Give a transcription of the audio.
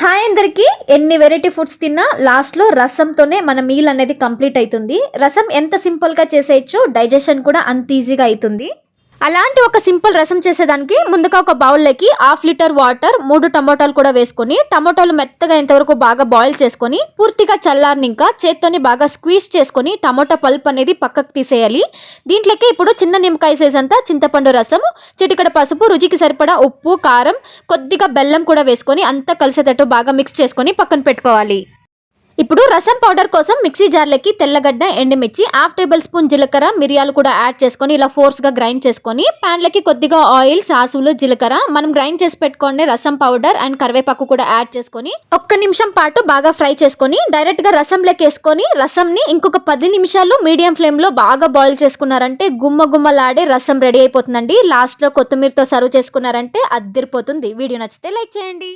Hi అందరికి. ఎన్ని variety foods తిన్నా లాస్ట్లో రసంతోనే మన మీల్ అనేది కంప్లీట్ అవుతుంది. రసం ఎంత సింపుల్గా చేసేయచ్చు, డైజెషన్ కూడా అంత ఈజీగా అవుతుంది. అలాంటి ఒక సింపుల్ రసం చేసేదానికి ముందుగా ఒక బౌల్లోకి 1/2 లీటర్ వాటర్, 3 టమోటాలు కూడా వేసుకొని టమోటాలు మెత్తగా ఇంతవరకు బాగా బాయిల్ చేసుకొని పూర్తిగా చల్లారనింకా చేత్తోని బాగా స్క్వీజ్ చేసుకొని టమోటా పల్ప్ అనేది పక్కకు తీసేయాలి. దీంట్లోకి ఇప్పుడు చిన్న నిమ్మకాయ సైజ్ అంతా చింతపండు రసం, చిటికెడు పసుపు, రుచికి సరిపడా ఉప్పు, కారం, కొద్దిగా బెల్లం కూడా వేసుకొని అంతా కలిసేటట్టు బాగా మిక్స్ చేసుకొని పక్కన పెట్టుకోవాలి. ఇప్పుడు రసం పౌడర్ కోసం మిక్సీ జార్లోకి తెల్లగడ్డ, ఎండుమిర్చి, 1/2 టేబుల్ స్పూన్ జీలకర్ర, మిరియాలు కూడా యాడ్ చేసుకొని ఇలా ఫోర్స్గా గ్రైండ్ చేసుకొని ప్యాన్లోకి కొద్దిగా ఆయిల్, సాసులు, జీలకర్ర, మనం గ్రైండ్ చేసి పెట్టుకోండి రసం పౌడర్ అండ్ కరివేపాకు కూడా యాడ్ చేసుకొని 1 నిమిషం పాటు బాగా ఫ్రై చేసుకొని డైరెక్ట్గా రసంలోకి వేసుకొని రసంని ఇంకొక 10 నిమిషాలు మీడియం ఫ్లేమ్లో బాగా బాయిల్ చేసుకున్నారంటే గుమ్మలాడే రసం రెడీ అయిపోతుందండి. లాస్ట్లో కొత్తిమీరతో సర్వ్ చేసుకున్నారంటే అద్దిరిపోతుంది. వీడియో నచ్చితే లైక్ చేయండి.